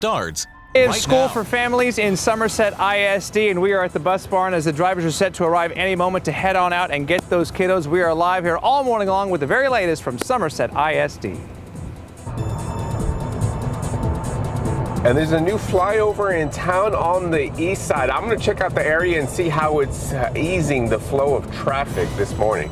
Darts. It's school for families in Somerset ISD, and we are at the bus barn as the drivers are set to arrive any moment to head on out and get those kiddos. We are live here all morning long with the very latest from Somerset ISD. And there's a new flyover in town on the east side. I'm going to check out the area and see how it's easing the flow of traffic this morning.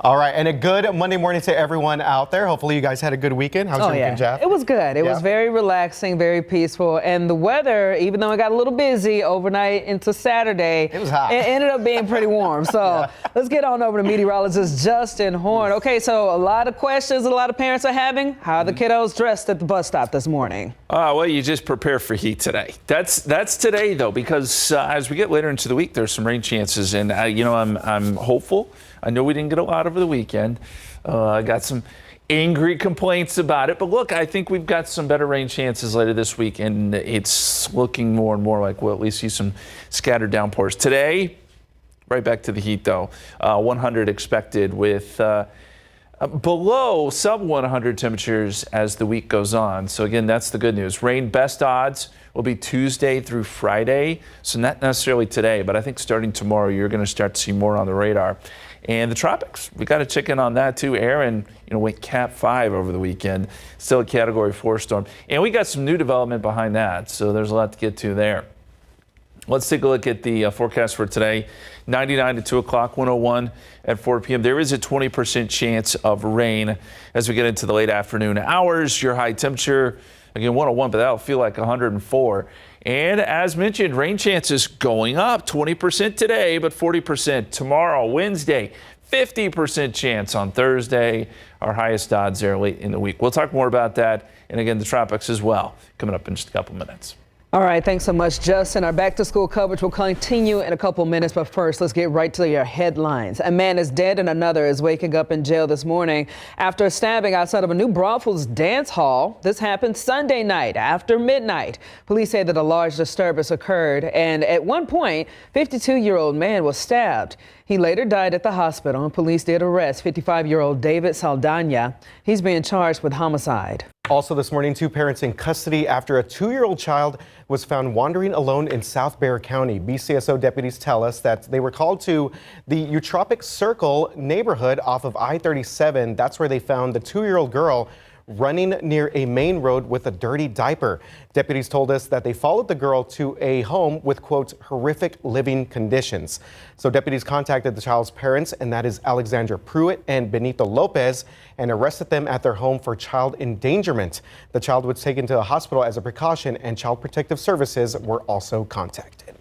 All right, and a good Monday morning to everyone out there. Hopefully you guys had a good weekend. How's your weekend, Jeff? It was good. It was very relaxing, very peaceful. And the weather, even though it got a little busy overnight into Saturday, it was hot. It ended up being pretty warm. So let's get on over to meteorologist Justin Horn. Okay, so a lot of questions a lot of parents are having. How are the kiddos dressed at the bus stop this morning? Well, you just prepare for heat today. That's today, though, because as we get later into the week, there's some rain chances. And, I'm hopeful. I know we didn't get a lot over the weekend. I got some angry complaints about it. But look, I think we've got some better rain chances later this week. And it's looking more and more like we'll at least see some scattered downpours. Today, right back to the heat, though. 100 expected with below sub 100 temperatures as the week goes on. So, again, that's the good news. Rain best odds will be Tuesday through Friday. So not necessarily today, but I think starting tomorrow, you're going to start to see more on the radar. And the tropics, we got to check in on that too. Aaron, went Cat 5 over the weekend, still a Category 4 storm. And we got some new development behind that, so there's a lot to get to there. Let's take a look at the forecast for today. 99 to 2 o'clock, 101 at 4 p.m. There is a 20% chance of rain as we get into the late afternoon hours. Your high temperature, again, 101, but that'll feel like 104. And as mentioned, rain chances going up, 20% today, but 40% tomorrow, Wednesday, 50% chance on Thursday. Our highest odds there late in the week. We'll talk more about that. And again, the tropics as well, coming up in just a couple minutes. All right, thanks so much, Justin. Our back-to-school coverage will continue in a couple minutes, but first, let's get right to your headlines. A man is dead and another is waking up in jail this morning after a stabbing outside of a New Braunfels dance hall. This happened Sunday night after midnight. Police say that a large disturbance occurred, and at one point, 52-year-old man was stabbed. He later died at the hospital, and police did arrest 55-year-old David Saldana. He's being charged with homicide. Also this morning, 2 parents in custody after a 2-year-old child was found wandering alone in South Bexar County. BCSO deputies tell us that they were called to the Eutropic Circle neighborhood off of I-37. That's where they found the 2-year-old girl running near a main road with a dirty diaper. Deputies told us that they followed the girl to a home with, quote, horrific living conditions. So deputies contacted the child's parents, and that is Alexandra Pruitt and Benito Lopez, and arrested them at their home for child endangerment. The child was taken to the hospital as a precaution, and Child Protective Services were also contacted.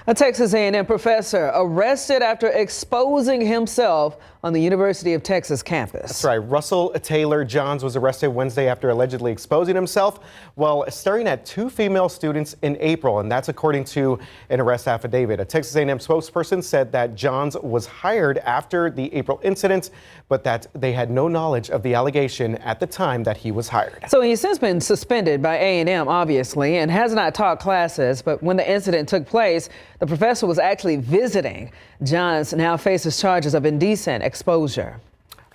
A Texas A&M professor arrested after exposing himself on the University of Texas campus. That's right. Russell Taylor Johns was arrested Wednesday after allegedly exposing himself while staring at 2 female students in April, and that's according to an arrest affidavit. A Texas A&M spokesperson said that Johns was hired after the April incident, but that they had no knowledge of the allegation at the time that he was hired. So he's since been suspended by A&M, obviously, and has not taught classes. But when the incident took place, the professor was actually visiting. Johns now faces charges of indecent exposure.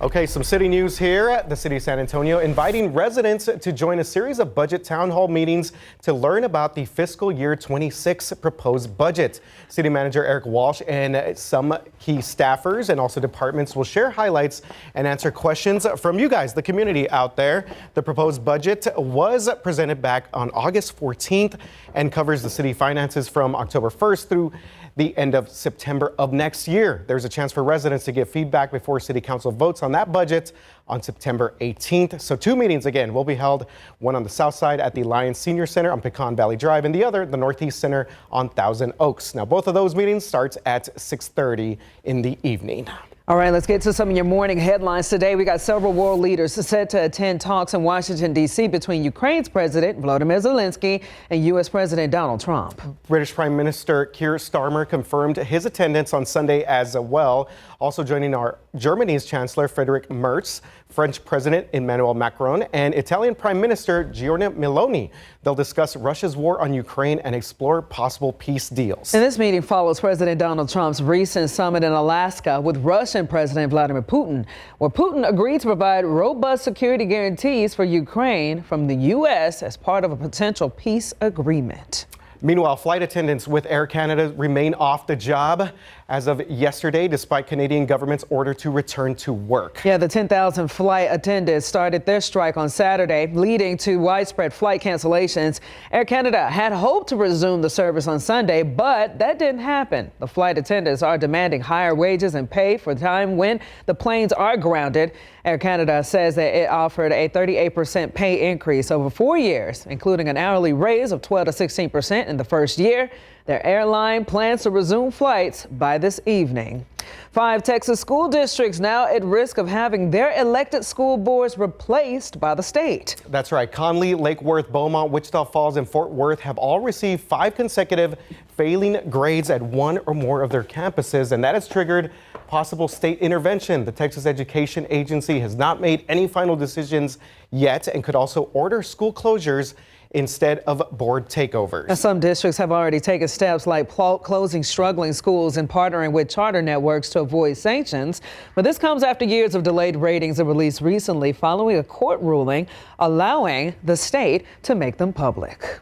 Okay, some city news here. The city of San Antonio inviting residents to join a series of budget town hall meetings to learn about the fiscal year 26 proposed budget. City Manager Eric Walsh and some key staffers and also departments will share highlights and answer questions from you guys, the community out there. The proposed budget was presented back on August 14th and covers the city finances from October 1st through the end of September of next year. There's a chance for residents to give feedback before City Council votes on that budget on September 18th. So 2 meetings again will be held, one on the south side at the Lions Senior Center on Pecan Valley Drive and the other, the Northeast Center on Thousand Oaks. Now both of those meetings starts at 6:30 in the evening. All right, let's get to some of your morning headlines today. We got several world leaders set to attend talks in Washington, D.C. between Ukraine's President Volodymyr Zelensky and U.S. President Donald Trump. British Prime Minister Keir Starmer confirmed his attendance on Sunday as well. Also joining are Germany's Chancellor Friedrich Merz, French President Emmanuel Macron, and Italian Prime Minister Giorgia Meloni. They'll discuss Russia's war on Ukraine and explore possible peace deals. And this meeting follows President Donald Trump's recent summit in Alaska with Russia Russian President Vladimir Putin, where Putin agreed to provide robust security guarantees for Ukraine from the U.S. as part of a potential peace agreement. Meanwhile, flight attendants with Air Canada remain off the job as of yesterday, despite Canadian government's order to return to work. Yeah, the 10,000 flight attendants started their strike on Saturday, leading to widespread flight cancellations. Air Canada had hoped to resume the service on Sunday, but that didn't happen. The flight attendants are demanding higher wages and pay for time when the planes are grounded. Air Canada says that it offered a 38% pay increase over 4 years, including an hourly raise of 12 to 16% in the first year. Their airline plans to resume flights by this evening. 5 Texas school districts now at risk of having their elected school boards replaced by the state. That's right. Conley, Lake Worth, Beaumont, Wichita Falls, and Fort Worth have all received 5 consecutive failing grades at one or more of their campuses, and that has triggered possible state intervention. The Texas Education Agency has not made any final decisions yet and could also order school closures instead of board takeovers. Now, some districts have already taken steps like closing struggling schools and partnering with charter networks to avoid sanctions. But this comes after years of delayed ratings are released recently following a court ruling allowing the state to make them public.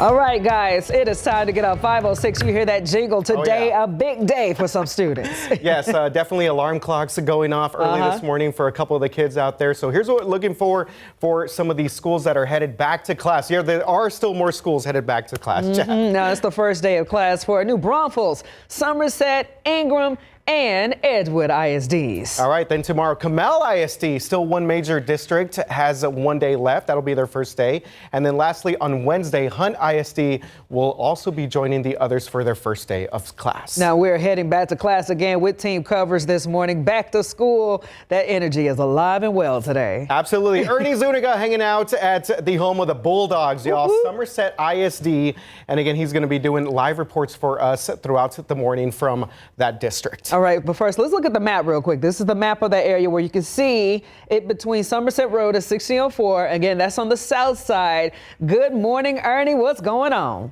All right, guys, it is time to get up. 5:06. You hear that jingle today? yeah. A big day for some students. Yes, definitely alarm clocks going off early this morning for a couple of the kids out there. So here's what we're looking for some of these schools that are headed back to class. Yeah, there are still more schools headed back to class. Now it's the first day of class for New Braunfels, Somerset, Ingram, and Edgewood ISDs. All right, then tomorrow, Camel ISD, still one major district, has 1 day left. That'll be their first day. And then lastly, on Wednesday, Hunt ISD will also be joining the others for their first day of class. Now we're heading back to class again with team coverage this morning. Back to school. That energy is alive and well today. Absolutely. Ernie Zuniga hanging out at the home of the Bulldogs, y'all, Somerset ISD. And again, he's going to be doing live reports for us throughout the morning from that district. All right, but first, let's look at the map real quick. This is the map of that area where you can see it between Somerset Road and 1604. Again, that's on the south side. Good morning, Ernie. What's going on?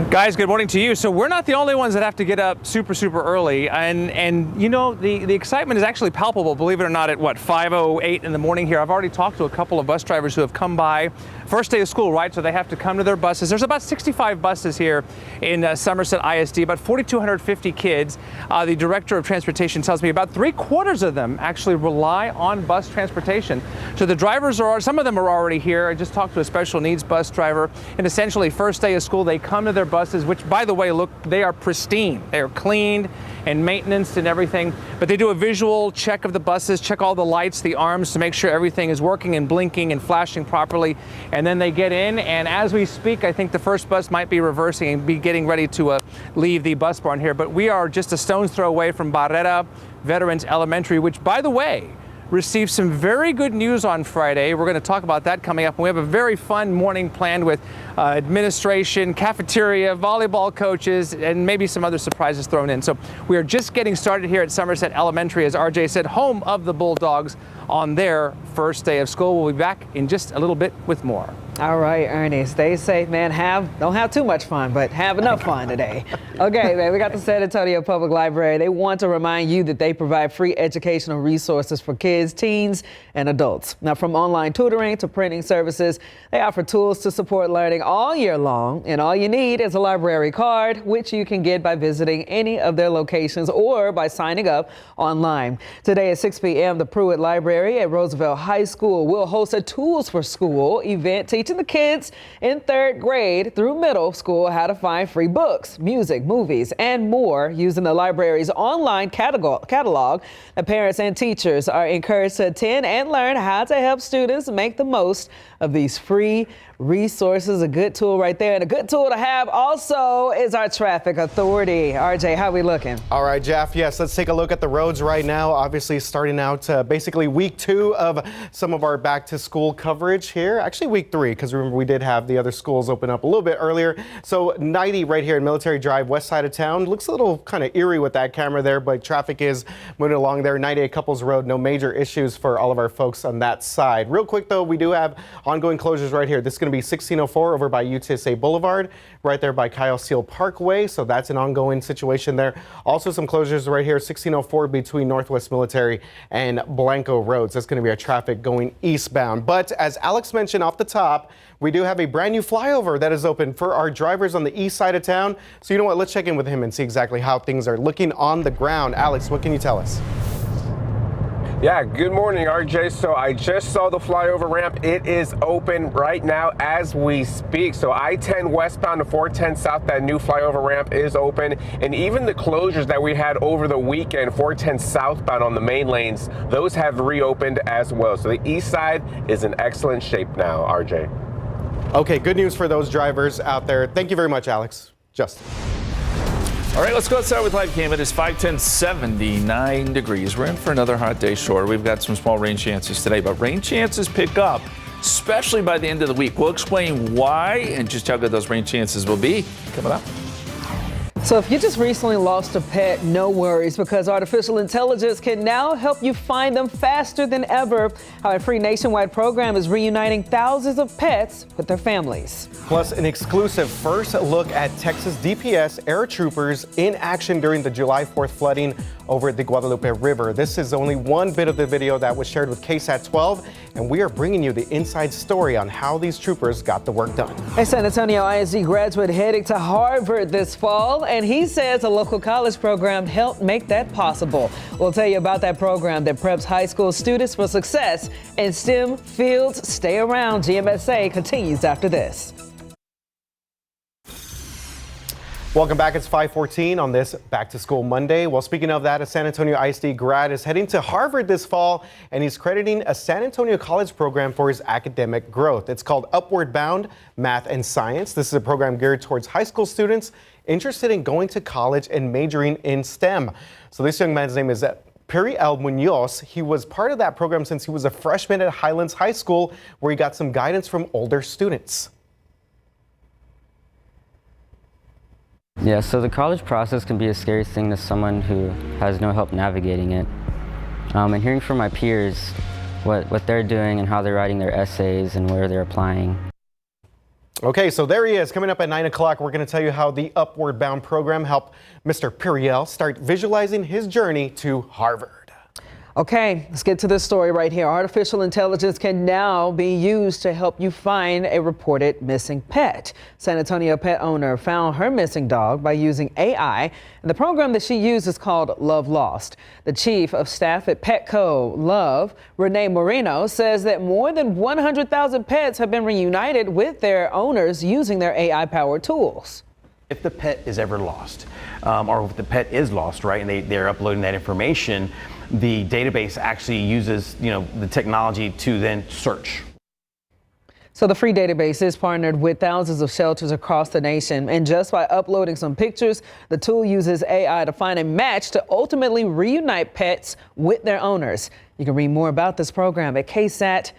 Guys, good morning to you. So we're not the only ones that have to get up super early, and you know, the excitement is actually palpable, believe it or not, at what, 5:08 in the morning here. I've already talked to a couple of bus drivers who have come by. First day of school, right? So they have to come to their buses. There's about 65 buses here in Somerset ISD, about 4,250 kids. The director of transportation tells me about 3/4 of them actually rely on bus transportation. So the drivers some of them are already here. I just talked to a special needs bus driver, and essentially first day of school, they come to their buses, which, by the way, look, they are pristine. They are cleaned and maintenance and everything, but they do a visual check of the buses, check all the lights, the arms, to make sure everything is working and blinking and flashing properly, and then they get in, and as we speak, I think the first bus might be reversing and be getting ready to leave the bus barn here, but we are just a stone's throw away from Barrera Veterans Elementary, which, by the way, received some very good news on Friday. We're going to talk about that coming up. And we have a very fun morning planned with administration, cafeteria, volleyball coaches, and maybe some other surprises thrown in. So we are just getting started here at Somerset Elementary, as RJ said, home of the Bulldogs on their first day of school. We'll be back in just a little bit with more. All right, Ernie, stay safe, man. Don't have too much fun, but have enough fun today. Okay, man, we got the San Antonio Public Library. They want to remind you that they provide free educational resources for kids, teens, and adults. Now, from online tutoring to printing services, they offer tools to support learning all year long. And all you need is a library card, which you can get by visiting any of their locations or by signing up online. Today at 6 p.m., the Pruitt Library at Roosevelt High School will host a Tools for School event teaching the kids in 3rd grade through middle school how to find free books, music, movies, and more using the library's online catalog. The parents and teachers are encouraged to attend and learn how to help students make the most of these free resources. A good tool right there, and a good tool to have also is our traffic authority. RJ, how we looking? All right, Jeff. Yes, let's take a look at the roads right now. Obviously, starting out basically week 2 of some of our back to school coverage here. Actually, week 3. because remember we did have the other schools open up a little bit earlier. So 90 right here in Military Drive, west side of town. Looks a little kind of eerie with that camera there, but traffic is moving along there. 98 Couples Road, no major issues for all of our folks on that side. Real quick though, we do have ongoing closures right here. This is going to be 1604 over by UTSA Boulevard, right there by Kyle Seal Parkway. So that's an ongoing situation there. Also some closures right here, 1604 between Northwest Military and Blanco Roads. That's going to be our traffic going eastbound. But as Alex mentioned off the top, we do have a brand new flyover that is open for our drivers on the east side of town. So you know what, let's check in with him and see exactly how things are looking on the ground. Alex, what can you tell us? Yeah, good morning, RJ. So I just saw the flyover ramp. It is open right now as we speak. So I-10 westbound to 410 south, that new flyover ramp is open. And even the closures that we had over the weekend, 410 southbound on the main lanes, those have reopened as well. So the east side is in excellent shape now, RJ. Okay, good news for those drivers out there. Thank you very much, Alex. Justin. All right, let's go outside with live cam. It is 5:10, 79 degrees. We're in for another hot day short. We've got some small rain chances today, but rain chances pick up, especially by the end of the week. We'll explain why and just how good those rain chances will be coming up. So if you just recently lost a pet, no worries, because artificial intelligence can now help you find them faster than ever. Our free nationwide program is reuniting thousands of pets with their families. Plus, an exclusive first look at Texas DPS air troopers in action during the July 4th flooding over the Guadalupe River. This is only one bit of the video that was shared with KSAT 12, and we are bringing you the inside story on how these troopers got the work done. A San Antonio ISD graduate heading to Harvard this fall, and he says a local college program helped make that possible. We'll tell you about that program that preps high school students for success in STEM fields. Stay around. GMSA continues after this. Welcome back. It's 5:14 on this Back to School Monday. Well, speaking of that, a San Antonio ISD grad is heading to Harvard this fall, and he's crediting a San Antonio college program for his academic growth. It's called Upward Bound Math and Science. This is a program geared towards high school students interested in going to college and majoring in STEM. So this young man's name is Periel Munoz. He was part of that program since he was a freshman at Highlands High School, where he got some guidance from older students. Yeah, so the college process can be a scary thing to someone who has no help navigating it. And hearing from my peers what they're doing and how they're writing their essays and where they're applying. Okay, so there he is. Coming up at 9 o'clock, we're going to tell you how the Upward Bound program helped Mr. Periel start visualizing his journey to Harvard. Okay, let's get to this story right here. Artificial intelligence can now be used to help you find a reported missing pet. San Antonio pet owner found her missing dog by using AI, and the program that she used is called Love Lost. The chief of staff at Petco Love, Renee Moreno, says that more than 100,000 pets have been reunited with their owners using their AI-powered tools. If the pet is ever lost, or if the pet is lost, right, and they're uploading that information, the database actually uses, the technology to then search. So the free database is partnered with thousands of shelters across the nation, and just by uploading some pictures, the tool uses AI to find a match to ultimately reunite pets with their owners. You can read more about this program at KSAT.com.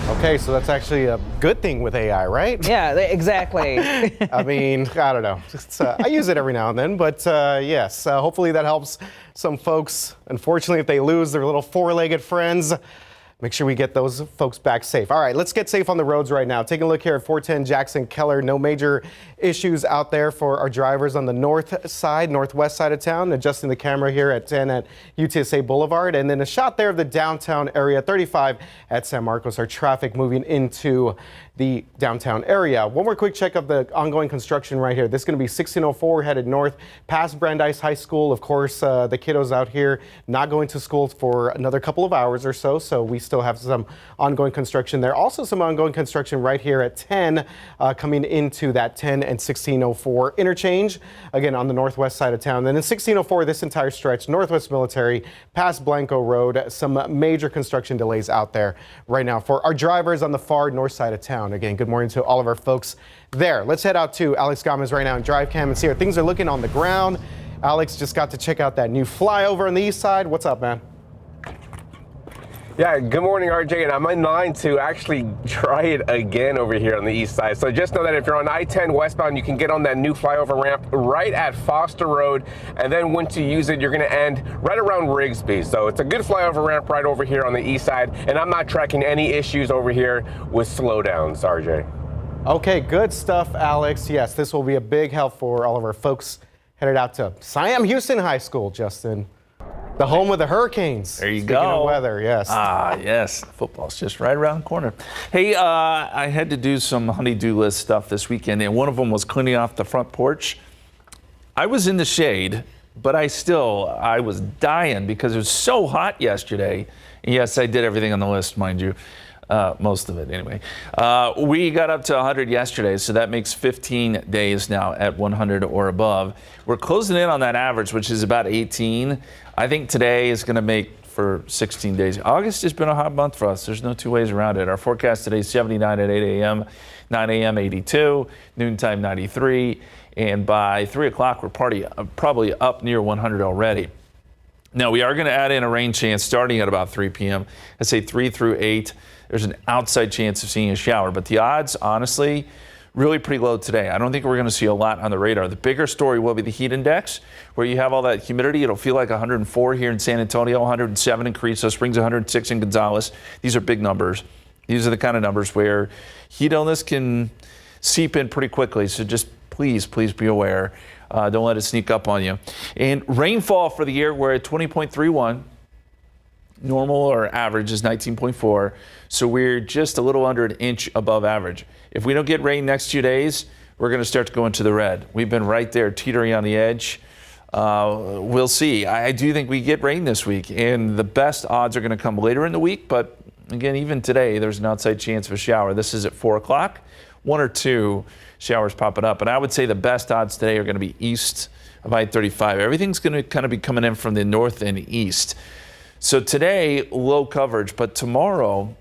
Okay, so that's actually a good thing with AI, right? Yeah, exactly. I mean, I don't know. I use it every now and then, but yes, hopefully that helps some folks. Unfortunately, if they lose their little four-legged friends, make sure we get those folks back safe. All right, let's get safe on the roads right now. Taking a look here at 410 Jackson Keller. No major issues out there for our drivers on the northwest side of town. Adjusting the camera here at 10 at UTSA Boulevard. And then a shot there of the downtown area, 35 at San Marcos. Our traffic moving into the downtown area. One more quick check of the ongoing construction right here. This is going to be 1604 headed north past Brandeis High School. Of course, the kiddos out here not going to school for another couple of hours or so. So we still have some ongoing construction there. Also some ongoing construction right here at 10 coming into that 10 and 1604 interchange. Again, on the northwest side of town. Then in 1604, this entire stretch, Northwest Military past Blanco Road, some major construction delays out there right now for our drivers on the far north side of town. Again, good morning to all of our folks there. Let's head out to Alex Gomez right now in Drive Cam and see how things are looking on the ground. Alex just got to check out that new flyover on the east side. What's up, man? Yeah, good morning, RJ, and I'm in line to actually try it again over here on the east side. So just know that if you're on I-10 westbound, you can get on that new flyover ramp right at Foster Road, and then once you use it, you're going to end right around Rigsby. So it's a good flyover ramp right over here on the east side, and I'm not tracking any issues over here with slowdowns, RJ. Okay, good stuff, Alex. Yes, this will be a big help for all of our folks headed out to Siam Houston High School, Justin. The home of the Hurricanes. There you Speaking go. of weather, yes. Yes. Football's just right around the corner. Hey, I had to do some honey-do list stuff this weekend, and one of them was cleaning off the front porch. I was in the shade, but I was dying because it was so hot yesterday. And yes, I did everything on the list, mind you. Most of it, anyway. We got up to 100 yesterday, so that makes 15 days now at 100 or above. We're closing in on that average, which is about 18. I think today is going to make for 16 days. August has been a hot month for us. There's no two ways around it. Our forecast today is 79 at 8 a.m., 9 a.m. 82, noontime 93, and by 3 o'clock we're probably up near 100 already. Now, we are going to add in a rain chance starting at about 3 p.m. I'd say 3 through 8. There's an outside chance of seeing a shower, but the odds, honestly, really pretty low today. I don't think we're going to see a lot on the radar. The bigger story will be the heat index, where you have all that humidity. It'll feel like 104 here in San Antonio, 107 in Carrizo Springs, 106 in Gonzales. These are big numbers. These are the kind of numbers where heat illness can seep in pretty quickly, so just please be aware. Don't let it sneak up on you. And rainfall for the year, we're at 20.31. Normal or average is 19.4, so we're just a little under an inch above average. If we don't get rain next 2 days, we're going to start to go into the red. We've been right there teetering on the edge. We'll see. I do think we get rain this week, and the best odds are going to come later in the week, but again, even today, there's an outside chance of a shower. This is at 4 o'clock. 1 or 2 showers popping up, and I would say the best odds today are going to be east of I-35. Everything's going to kind of be coming in from the north and east. So today, low coverage, but tomorrow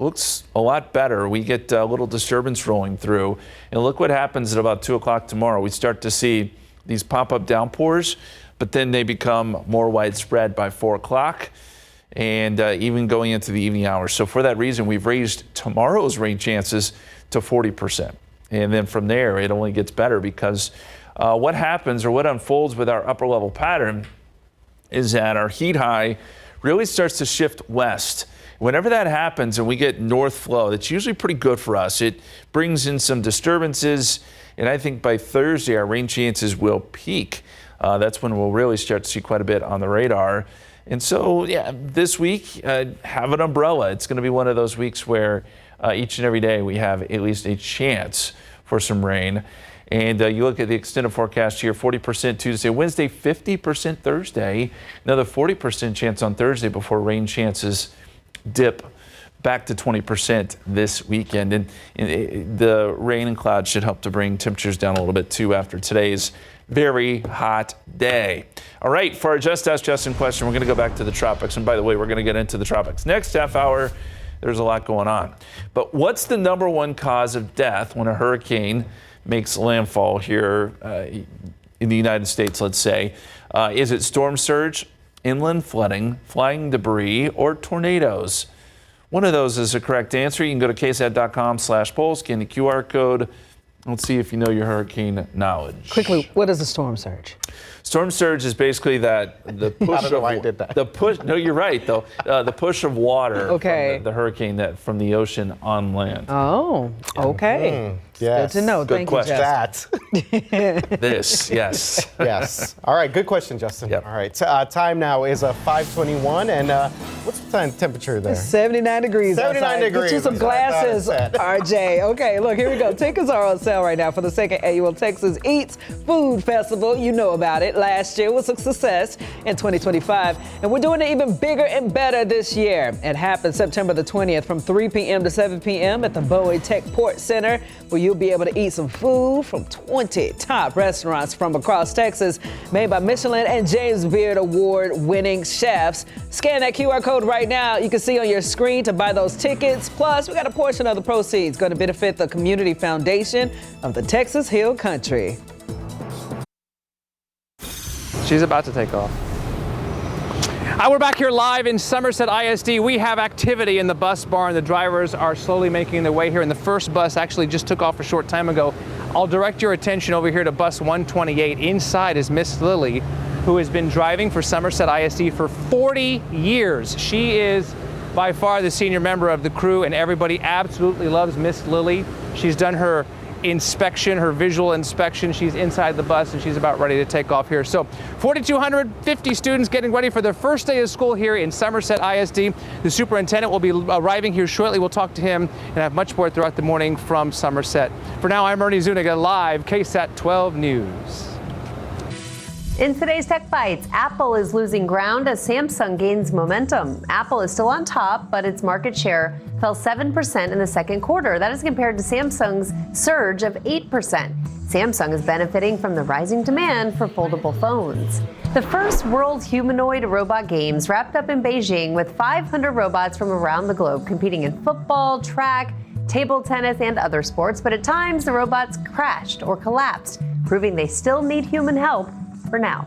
looks a lot better. We get a little disturbance rolling through, and look what happens at about 2 o'clock tomorrow. We start to see these pop-up downpours, but then they become more widespread by 4 o'clock and even going into the evening hours. So for that reason, we've raised tomorrow's rain chances to 40%. And then from there, it only gets better because what happens or what unfolds with our upper level pattern is that our heat high really starts to shift west. Whenever that happens and we get north flow, that's usually pretty good for us. It brings in some disturbances, and I think by Thursday our rain chances will peak. That's when we'll really start to see quite a bit on the radar. And so, yeah, this week, have an umbrella. It's going to be one of those weeks where each and every day we have at least a chance for some rain. And you look at the extended forecast here, 40% Tuesday, Wednesday, 50% Thursday, another 40% chance on Thursday before rain chances dip back to 20% this weekend. And the rain and clouds should help to bring temperatures down a little bit too after today's very hot day. All right, for our Just Ask Justin question, we're going to go back to the tropics. And by the way, we're going to get into the tropics next half hour. There's a lot going on. But what's the number one cause of death when a hurricane makes landfall here in the United States, let's say? Is it storm surge, inland flooding, flying debris, or tornadoes? One of those is the correct answer. You can go to ksat.com/polls, scan the QR code. Let's see if you know your hurricane knowledge. Quickly, what is a storm surge? Storm surge is basically the push I don't know why I did that. the push. No, you're right though. The push of water Okay. from the hurricane from the ocean on land. Oh, okay. Yes. Good to know. Good Thank question. you, Justin. That. This, yes. Yes. All right. Good question, Justin. Yep. All right. Time now is 5:21, and what's the temperature there? 79 degrees 79 outside. degrees. Get you some That's what I thought it glasses, said. RJ. Okay, look, here we go. Tickets are on sale right now for the second annual Texas Eats Food Festival. You know about it. Last year was a success in 2025, and we're doing it even bigger and better this year. It happens September the 20th from 3 p.m. to 7 p.m. at the Bowie Tech Port Center, where you'll be able to eat some food from 20 top restaurants from across Texas, made by Michelin and James Beard Award-winning chefs. Scan that QR code right now. You can see on your screen to buy those tickets. Plus, we got a portion of the proceeds going to benefit the Community Foundation of the Texas Hill Country. She's about to take off. We're back here live in Somerset ISD. We have activity in the bus barn. The drivers are slowly making their way here, and the first bus actually just took off a short time ago. I'll direct your attention over here to bus 128. Inside is Miss Lily, who has been driving for Somerset ISD for 40 years. She is by far the senior member of the crew, and everybody absolutely loves Miss Lily. She's done her inspection, her visual inspection. She's inside the bus and she's about ready to take off here. So 4,250 students getting ready for their first day of school here in Somerset ISD. The superintendent will be arriving here shortly. We'll talk to him and have much more throughout the morning from Somerset. For now, I'm Ernie Zuniga, live KSAT 12 News. In today's Tech Bites, Apple is losing ground as Samsung gains momentum. Apple is still on top, but its market share fell 7% in the second quarter. That is compared to Samsung's surge of 8%. Samsung is benefiting from the rising demand for foldable phones. The first World Humanoid Robot Games wrapped up in Beijing with 500 robots from around the globe competing in football, track, table tennis, and other sports. But at times, the robots crashed or collapsed, proving they still need human help for now.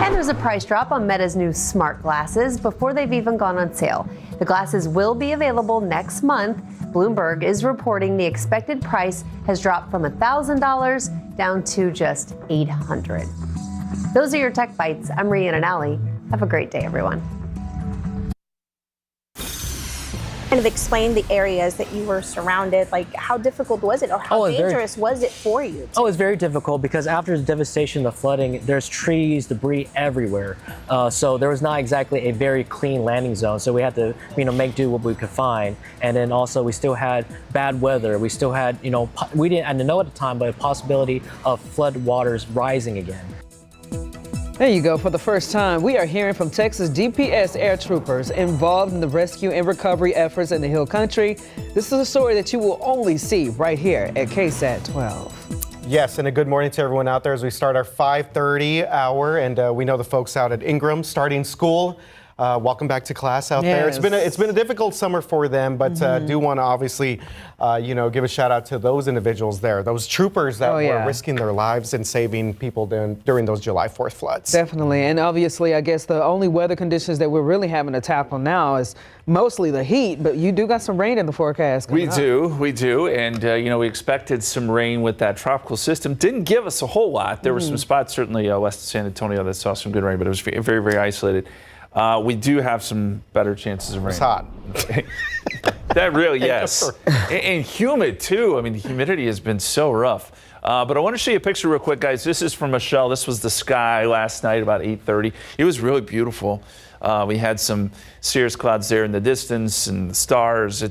And there's a price drop on Meta's new smart glasses before they've even gone on sale. The glasses will be available next month. Bloomberg is reporting the expected price has dropped from $1,000 down to just $800. Those are your Tech Bites. I'm Rhiannon Alley. Have a great day, everyone. Kind of explain the areas that you were surrounded. Like, how difficult was it, or how dangerous was it for you? Oh, it's very difficult because after the devastation, the flooding, there's trees, debris everywhere. So there was not exactly a very clean landing zone. So we had to, make do what we could find. And then also we still had bad weather. We still had, we didn't know at the time, but a possibility of flood waters rising again. There you go. For the first time, we are hearing from Texas DPS air troopers involved in the rescue and recovery efforts in the Hill Country. This is a story that you will only see right here at KSAT 12. Yes, and a good morning to everyone out there as we start our 5:30 hour, and we know the folks out at Ingram starting school. Welcome back to class out there. It's been a difficult summer for them, but do want to obviously, give a shout out to those individuals there, those troopers that were risking their lives and saving people during those July 4th floods. Definitely, and obviously, I guess the only weather conditions that we're really having to tackle now is mostly the heat, but you do got some rain in the forecast. We do, and we expected some rain with that tropical system. Didn't give us a whole lot. There were some spots, certainly west of San Antonio, that saw some good rain, but it was very, very isolated. We do have some better chances of rain. It's hot. That really, yes. And humid, too. I mean, the humidity has been so rough. But I want to show you a picture real quick, guys. This is from Michelle. This was the sky last night about 8:30. It was really beautiful. We had some cirrus clouds there in the distance and the stars.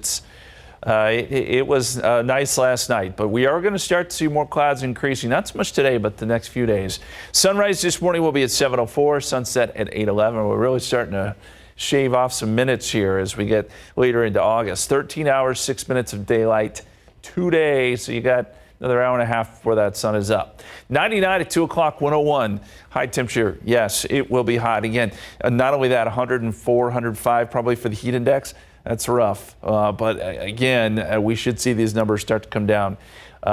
It was nice last night, but we are going to start to see more clouds increasing. Not so much today, but the next few days. Sunrise this morning will be at 7:04, sunset at 8:11. We're really starting to shave off some minutes here as we get later into August. 13 hours, 6 minutes of daylight today, so you got another hour and a half before that sun is up. 99 at 2 o'clock, 101. High temperature, yes, it will be hot again. Not only that, 104, 105 probably for the heat index. That's rough, but again, we should see these numbers start to come down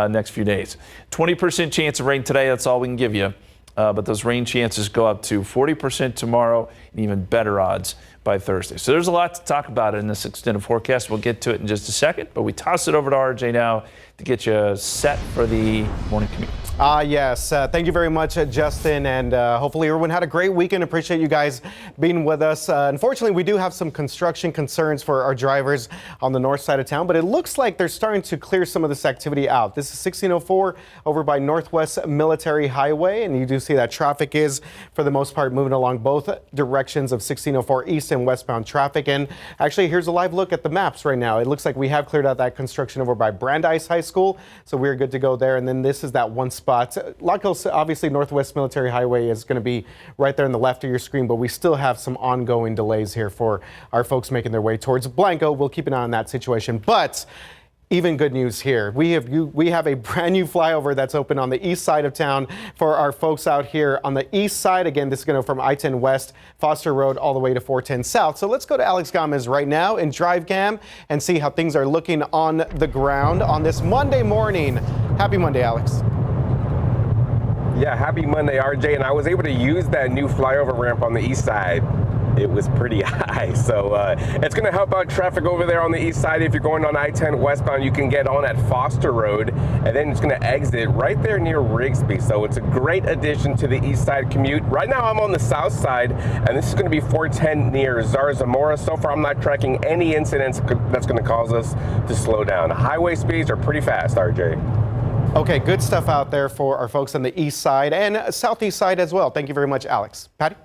next few days. 20% chance of rain today, that's all we can give you, but those rain chances go up to 40% tomorrow and even better odds by Thursday. So there's a lot to talk about in this extended forecast. We'll get to it in just a second, but we toss it over to RJ now to get you set for the morning commute. Yes. Thank you very much, Justin, and hopefully everyone had a great weekend. Appreciate you guys being with us. Unfortunately, we do have some construction concerns for our drivers on the north side of town, but it looks like they're starting to clear some of this activity out. This is 1604 over by Northwest Military Highway, and you do see that traffic is, for the most part, moving along both directions of 1604 east and westbound traffic. And actually, here's a live look at the maps right now. It looks like we have cleared out that construction over by Brandeis High School, so we're good to go there. And then this is that one spot. Obviously, Northwest Military Highway is going to be right there on the left of your screen, but we still have some ongoing delays here for our folks making their way towards Blanco. We'll keep an eye on that situation. But even good news here. We have a brand new flyover that's open on the east side of town for our folks out here on the east side. Again, this is going to go from I-10 West, Foster Road, all the way to 410 South. So let's go to Alex Gomez right now in Drive Cam and see how things are looking on the ground on this Monday morning. Happy Monday, Alex. Yeah, happy Monday, RJ. And I was able to use that new flyover ramp on the east side. it was pretty high. So it's going to help out traffic over there on the east side. If you're going on I-10 westbound, you can get on at Foster Road, and then it's going to exit right there near Rigsby. So it's a great addition to the east side commute. Right now I'm on the south side, and this is going to be 410 near Zarzamora. So far I'm not tracking any incidents that's going to cause us to slow down. Highway speeds are pretty fast, RJ. Okay, good stuff out there for our folks on the east side and southeast side as well. Thank you very much, Alex. Patty?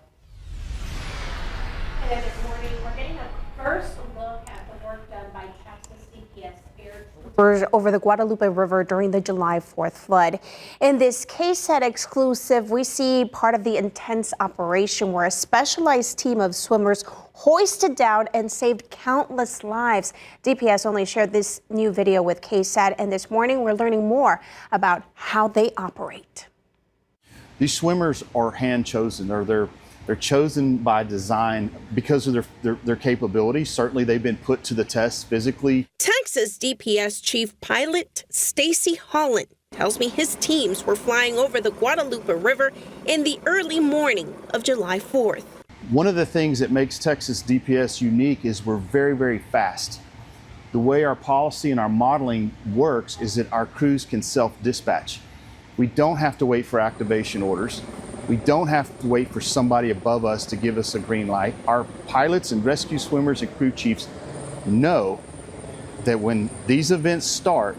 This morning, we're getting a first look at the work done by Texas DPS air troopers over the Guadalupe River during the July 4th flood. In this KSAT exclusive, we see part of the intense operation where a specialized team of swimmers hoisted down and saved countless lives. DPS only shared this new video with KSAT, and this morning we're learning more about how they operate. These swimmers are hand chosen, or they're chosen by design because of their capabilities. Certainly they've been put to the test physically. Texas DPS Chief Pilot Stacy Holland tells me his teams were flying over the Guadalupe River in the early morning of July 4th. One of the things that makes Texas DPS unique is we're very, very fast. The way our policy and our modeling works is that our crews can self-dispatch. We don't have to wait for activation orders. We don't have to wait for somebody above us to give us a green light. Our pilots and rescue swimmers and crew chiefs know that when these events start,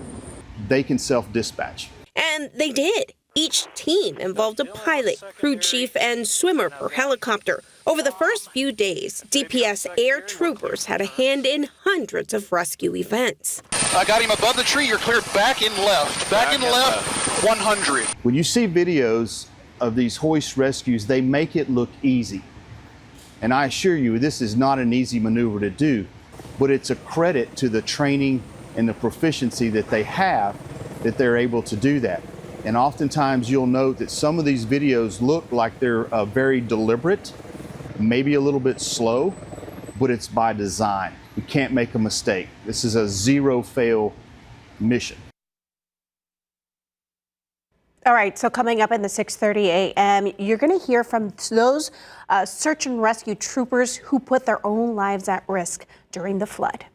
they can self-dispatch. And they did. Each team involved a pilot, crew chief, and swimmer per helicopter. Over the first few days, DPS air troopers had a hand in hundreds of rescue events. I got him above the tree. You're cleared back and left. Back and left, 100. When you see videos of these hoist rescues, they make it look easy. And I assure you, this is not an easy maneuver to do, but it's a credit to the training and the proficiency that they have that they're able to do that. And oftentimes you'll note that some of these videos look like they're very deliberate, maybe a little bit slow, but it's by design. We can't make a mistake. This is a zero-fail mission. All right, so coming up in the 6:30 a.m., you're going to hear from those search and rescue troopers who put their own lives at risk during the flood.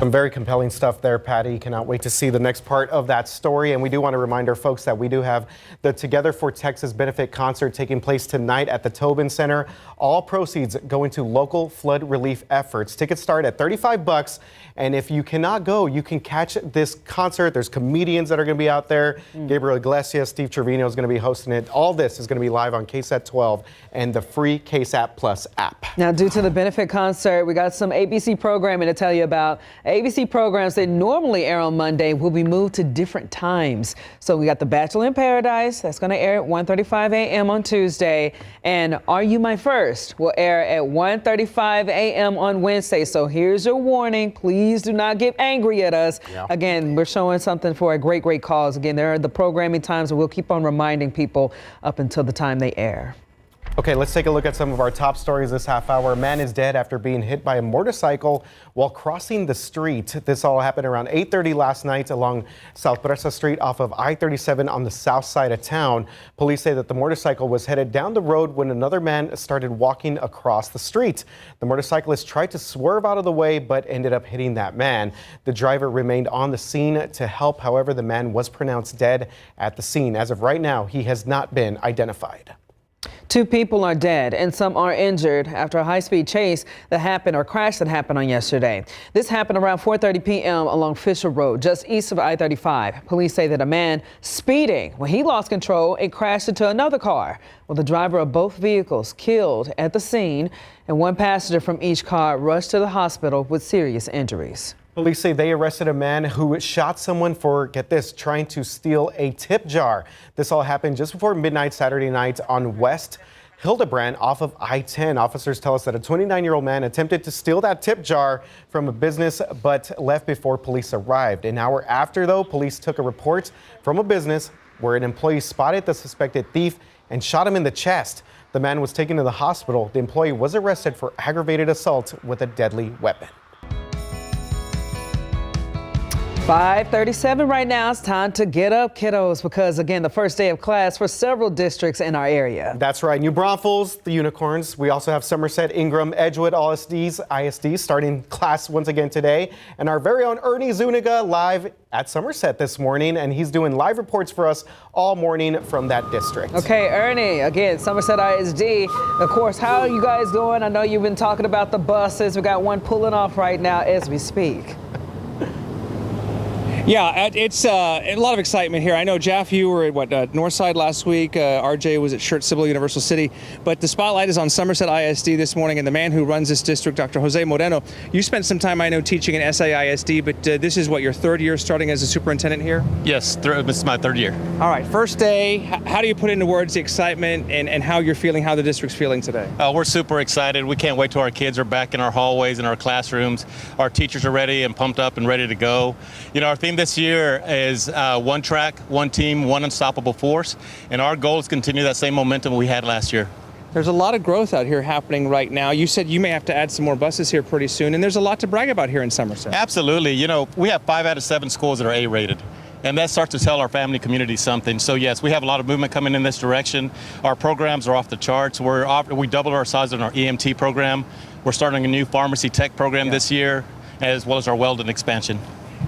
Some very compelling stuff there, Patty. Cannot wait to see the next part of that story. And we do want to remind our folks that we do have the Together for Texas benefit concert taking place tonight at the Tobin Center. All proceeds going to local flood relief efforts. Tickets start at $35. And if you cannot go, you can catch this concert. There's comedians that are going to be out there. Gabriel Iglesias, Steve Trevino is going to be hosting it. All this is going to be live on KSAT 12 and the free KSAT Plus app. Now, due to the benefit concert, we got some ABC programming to tell you about. ABC programs that normally air on Monday will be moved to different times. So we got The Bachelor in Paradise. That's going to air at 1:35 a.m. on Tuesday. And Are You My First will air at 1:35 a.m. on Wednesday. So here's your warning. Please do not get angry at us. Yeah. Again, we're showing something for a great, great cause. Again, there are the programming times, and we'll keep on reminding people up until the time they air. Okay, let's take a look at some of our top stories this half hour. A man is dead after being hit by a motorcycle while crossing the street. This all happened around 8:30 last night along South Presa Street off of I-37 on the south side of town. Police say that the motorcycle was headed down the road when another man started walking across the street. The motorcyclist tried to swerve out of the way but ended up hitting that man. The driver remained on the scene to help. However, the man was pronounced dead at the scene. As of right now, he has not been identified. 2 people are dead and some are injured after a high-speed chase that happened or crash that happened on yesterday. This happened around 4:30 p.m. along Fisher Road, just east of I-35. Police say that a man speeding when he lost control and crashed into another car. Well, the driver of both vehicles killed at the scene, and one passenger from each car rushed to the hospital with serious injuries. Police say they arrested a man who shot someone for, get this, trying to steal a tip jar. This all happened just before midnight Saturday night on West Hildebrand off of I-10. Officers tell us that a 29-year-old man attempted to steal that tip jar from a business but left before police arrived. An hour after, though, police took a report from a business where an employee spotted the suspected thief and shot him in the chest. The man was taken to the hospital. The employee was arrested for aggravated assault with a deadly weapon. 5:37 right now. It's time to get up, kiddos, because again, the first day of class for several districts in our area. That's right. New Braunfels, the Unicorns. We also have Somerset, Ingram, Edgewood, all ISDs starting class once again today. And our very own Ernie Zuniga live at Somerset this morning, and he's doing live reports for us all morning from that district. Okay, Ernie, again, Somerset ISD. Of course, how are you guys doing? I know you've been talking about the buses. We got one pulling off right now as we speak. Yeah, it's a lot of excitement here. I know, Jeff, you were at Northside last week. RJ was at Shirt Civil Universal City. But the spotlight is on Somerset ISD this morning, and the man who runs this district, Dr. Jose Moreno. You spent some time, I know, teaching at SAISD, but this is what, your third year starting as a superintendent here? Yes, this is my third year. All right, first day. How do you put into words the excitement and how you're feeling, how the district's feeling today? We're super excited. We can't wait till our kids are back in our hallways and our classrooms. Our teachers are ready and pumped up and ready to go. You know, our theme this year is one track, one team, one unstoppable force, and our goal is to continue that same momentum we had last year. There's a lot of growth out here happening right now. You said you may have to add some more buses here pretty soon, and there's a lot to brag about here in Somerset. Absolutely. You know, we have 5 out of 7 schools that are A-rated. And that starts to tell our family community something. So yes, we have a lot of movement coming in this direction. Our programs are off the charts. We doubled our size in our EMT program. We're starting a new pharmacy tech program this year, as well as our welding expansion.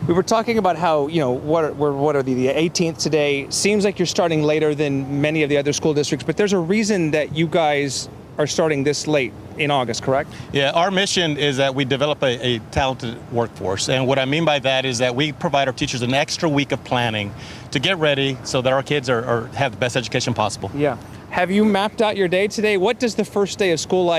We were talking about how, you know, what are the 18th today. Seems like you're starting later than many of the other school districts, but there's a reason that you guys are starting this late in August, correct? Yeah, our mission is that we develop a talented workforce. And what I mean by that is that we provide our teachers an extra week of planning to get ready so that our kids have the best education possible. Yeah. Have you mapped out your day today? What does the first day of school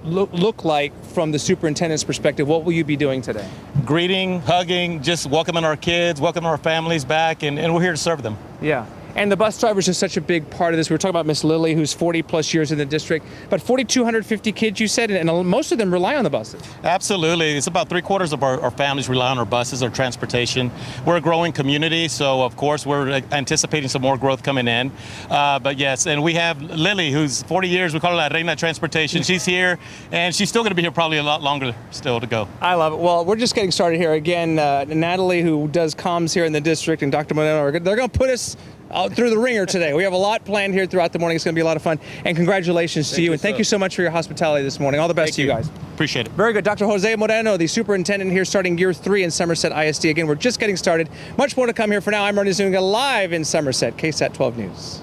look like from the superintendent's perspective? What will you be doing today? Greeting, hugging, just welcoming our kids, welcoming our families back, and we're here to serve them. Yeah. And the bus drivers are such a big part of this. We were talking about Miss Lily, who's 40 plus years in the district, but 4,250 kids, you said, and most of them rely on the buses. Absolutely. It's about 3/4 of our families rely on our buses, our transportation. We're a growing community, so of course we're anticipating some more growth coming in. But yes, and we have Lily, who's 40 years, we call her La Reina Transportation. She's here, and she's still going to be here probably a lot longer still to go. I love it. Well, we're just getting started here. Again, Natalie, who does comms here in the district, and Dr. Moreno, they're going to put us through the ringer today. We have a lot planned here throughout the morning. It's going to be a lot of fun. And congratulations to you. And thank you so much for your hospitality this morning. All the best to you guys. Appreciate it. Very good. Dr. Jose Moreno, the superintendent here starting year 3 in Somerset ISD. Again, we're just getting started. Much more to come here. For now, I'm Ernie Zuniga live in Somerset, KSAT 12 News.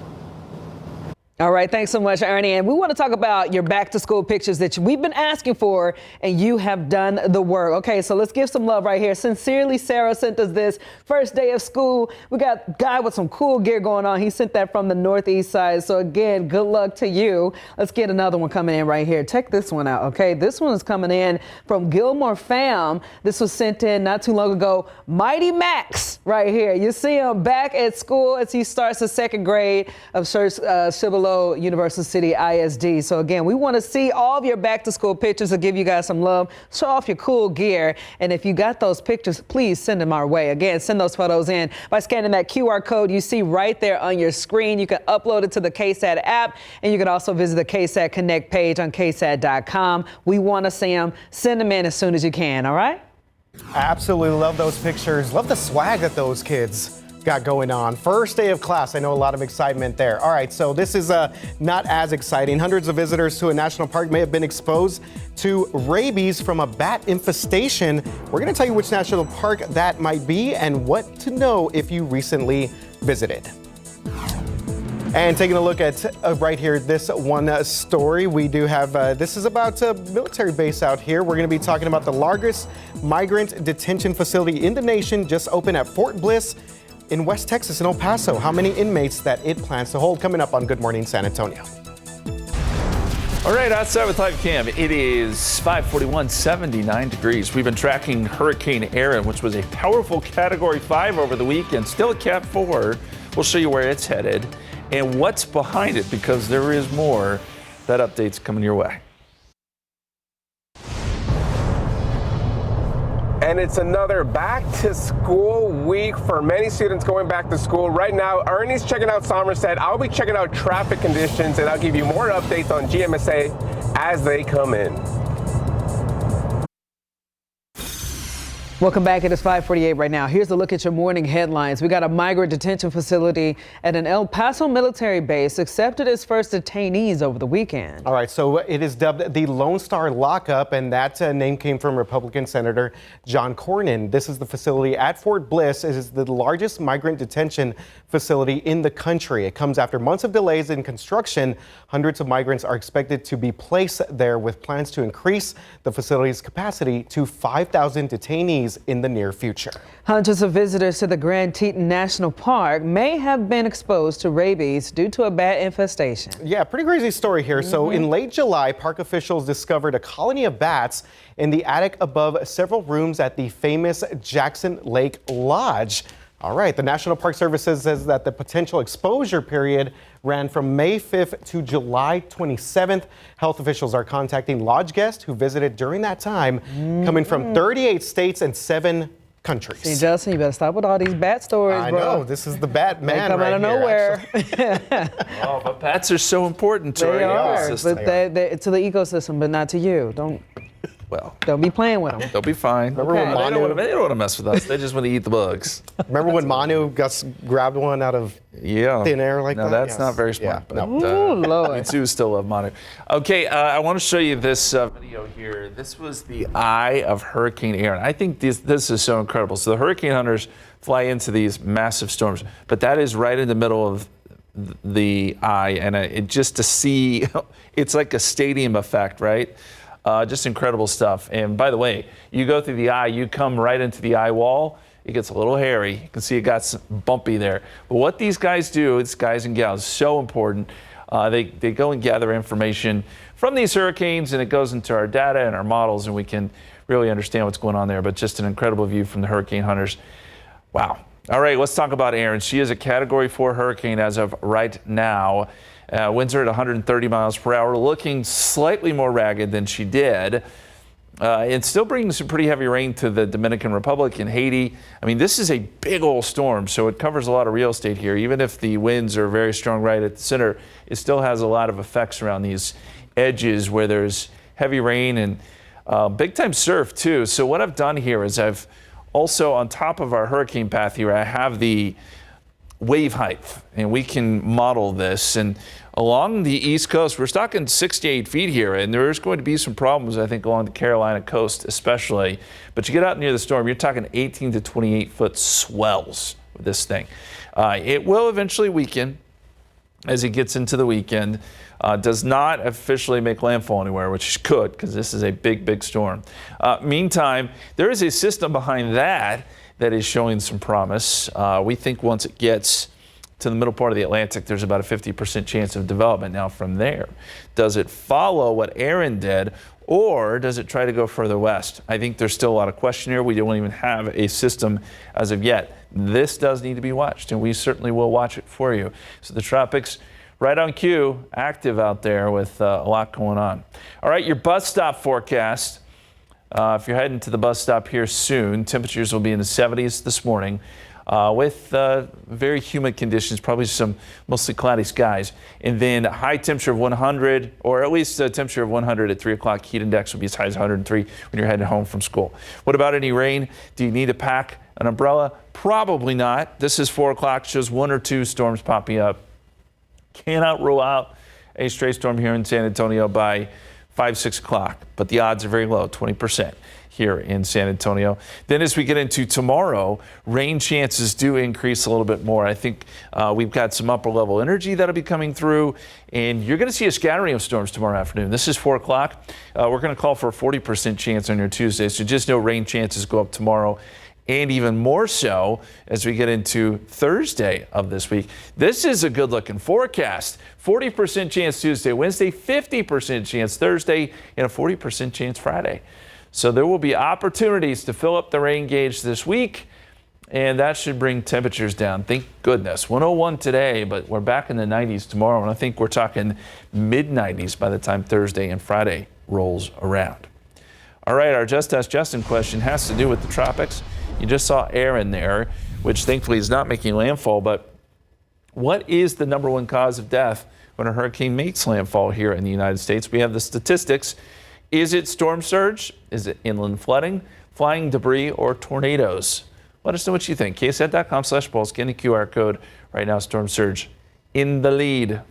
All right, thanks so much, Ernie. And we want to talk about your back to school pictures that we've been asking for, and you have done the work. Okay, so let's give some love right here. Sincerely, Sarah sent us this. First day of school. We got a guy with some cool gear going on. He sent that from the northeast side. So again, good luck to you. Let's get another one coming in right here. Check this one out. Okay, this one is coming in from Gilmore Fam. This was sent in not too long ago. Mighty Max right here. You see him back at school as he starts the 2nd grade of Civil Universal City ISD. So again, we want to see all of your back to school pictures to give you guys some love. Show off your cool gear. And if you got those pictures, please send them our way. Again, send those photos in by scanning that QR code you see right there on your screen. You can upload it to the KSAT app, and you can also visit the KSAT Connect page on KSAT.com. We want to see them. Send them in as soon as you can. All right? I absolutely love those pictures. Love the swag that those kids got going on. First day of class, I know a lot of excitement there. All right, so this is not as exciting. Hundreds of visitors to a national park may have been exposed to rabies from a bat infestation. We're going to tell you which national park that might be and what to know if you recently visited. And taking a look at right here, this one story, we do have, this is about a military base out here. We're going to be talking about the largest migrant detention facility in the nation, just opened at Fort Bliss in West Texas, in El Paso. How many inmates that it plans to hold, coming up on Good Morning San Antonio. All right, outside with Live Cam, it is 5:41, 79 degrees. We've been tracking Hurricane Erin, which was a powerful Category 5 over the weekend, still a Cat 4. We'll show you where it's headed and what's behind it, because there is more. That update's coming your way. And it's another back to school week for many students going back to school. Right now, Ernie's checking out Somerset. I'll be checking out traffic conditions, and I'll give you more updates on GMSA as they come in. Welcome back. It is 5:48 right now. Here's a look at your morning headlines. We got a migrant detention facility at an El Paso military base accepted its first detainees over the weekend. All right, so it is dubbed the Lone Star Lockup, and that name came from Republican Senator John Cornyn. This is the facility at Fort Bliss. It is the largest migrant detention facility in the country. It comes after months of delays in construction. Hundreds of migrants are expected to be placed there, with plans to increase the facility's capacity to 5,000 detainees in the near future. Hundreds of visitors to the Grand Teton National Park may have been exposed to rabies due to a bat infestation. Yeah, pretty crazy story here. So in late July, park officials discovered a colony of bats in the attic above several rooms at the famous Jackson Lake Lodge. All right, the National Park Service says that the potential exposure period ran from May 5th to July 27th. Health officials are contacting lodge guests who visited during that time, coming from 38 states and 7 countries. See, Justin, you better stop with all these bat stories, I bro. know, this is the bat man They come right out of here, nowhere. Oh, but bats are so important to They our are, ecosystem. but they to the ecosystem, but not to you. Don't be playing with them. They'll be fine. Remember when Manu, They don't want to mess with us. They just want to eat the bugs. remember when Manu grabbed one out of thin air like no, that? that's Yes. not very smart. Yeah, But, Ooh, Lord. me too still love Manu. Okay, I want to show you this video here. This was the eye of Hurricane Aaron. I think this is so incredible. So the hurricane hunters fly into these massive storms, but that is right in the middle of the eye, and it just to see, it's like a stadium effect, right? Just incredible stuff. And by the way, you go through the eye, you come right into the eye wall. It gets a little hairy. You can see it got some bumpy there. But what these guys do, it's guys and gals, so important. They go and gather information from these hurricanes, and it goes into our data and our models, and we can really understand what's going on there. But just an incredible view from the hurricane hunters. Wow. All right, let's talk about Aaron. She is a Category 4 hurricane as of right now. Winds are at 130 miles per hour, looking slightly more ragged than she did. It's still bringing some pretty heavy rain to the Dominican Republic and Haiti. I mean, this is a big old storm, so it covers a lot of real estate here. Even if the winds are very strong right at the center, it still has a lot of effects around these edges where there's heavy rain and big time surf too. So what I've done here is I've also, on top of our hurricane path here, I have the wave height, and we can model this. And along the East Coast, we're talking 6 to 8 feet here, and there's going to be some problems, I think, along the Carolina coast especially. But you get out near the storm, you're talking 18 to 28 foot swells with this thing. It will eventually weaken as it gets into the weekend. Does not officially make landfall anywhere, which could, because this is a big, big storm. Meantime, there is a system behind that is showing some promise. We think once it gets to the middle part of the Atlantic, there's about a 50% chance of development. Now from there, does it follow what Aaron did, or does it try to go further west? I think there's still a lot of question here. We don't even have a system as of yet. This does need to be watched, and we certainly will watch it for you. So the tropics, right on cue, active out there with a lot going on. All right, your bus stop forecast. If you're heading to the bus stop here soon, temperatures will be in the 70s this morning with very humid conditions, probably some mostly cloudy skies. And then a high temperature of 100, or at least a temperature of 100 at 3 o'clock. Heat index will be as high as 103 when you're heading home from school. What about any rain? Do you need to pack an umbrella? Probably not. This is 4 o'clock, shows 1 or 2 storms popping up. Cannot rule out a stray storm here in San Antonio by 5, 6 o'clock, but the odds are very low, 20% here in San Antonio. Then as we get into tomorrow, rain chances do increase a little bit more. I think we've got some upper level energy that'll be coming through, and you're going to see a scattering of storms tomorrow afternoon. This is 4 o'clock. We're going to call for a 40% chance on your Tuesday, so just know rain chances go up tomorrow. And even more so as we get into Thursday of this week. This is a good looking forecast. 40% chance Tuesday, Wednesday, 50% chance Thursday, and a 40% chance Friday. So there will be opportunities to fill up the rain gauge this week, and that should bring temperatures down. Thank goodness. 101 today, but we're back in the 90s tomorrow, and I think we're talking mid-90s by the time Thursday and Friday rolls around. All right, our Just Ask Justin question has to do with the tropics. You just saw Aaron there, which thankfully is not making landfall, but what is the #1 cause of death when a hurricane makes landfall here in the United States? We have the statistics. Is it storm surge? Is it inland flooding? flying debris, or tornadoes? Let us know what you think. KSAT.com/polls. Scan the QR code. Right now, storm surge in the lead.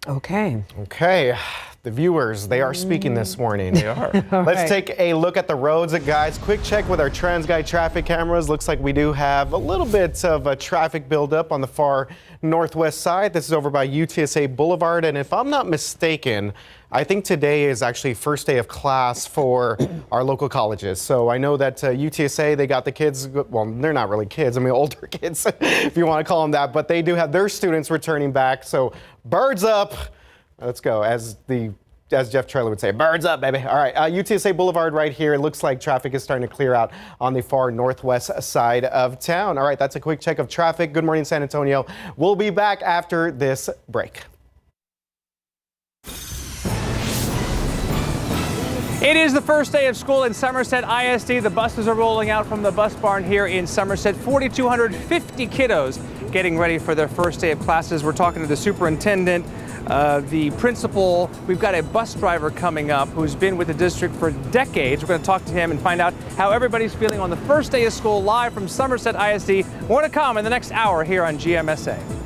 Okay. Okay. The viewers, they are speaking this morning. They are. Let's take a look at the roads, guys. Quick check with our TransGuide traffic cameras. Looks like we do have a little bit of a traffic buildup on the far northwest side. This is over by UTSA Boulevard. And if I'm not mistaken, I think today is actually first day of class for our local colleges. So I know that UTSA, they got the kids, well, they're not really kids, I mean older kids, if you want to call them that, but they do have their students returning back. So birds up. Let's go, as Jeff Trailer would say, birds up, baby. All right, UTSA Boulevard right here. It looks like traffic is starting to clear out on the far northwest side of town. All right, that's a quick check of traffic. Good morning, San Antonio. We'll be back after this break. It is the first day of school in Somerset ISD. The buses are rolling out from the bus barn here in Somerset. 4,250 kiddos getting ready for their first day of classes. We're talking to the superintendent, the principal. We've got a bus driver coming up who's been with the district for decades. We're going to talk to him and find out how everybody's feeling on the first day of school live from Somerset ISD. More to come in the next hour here on GMSA.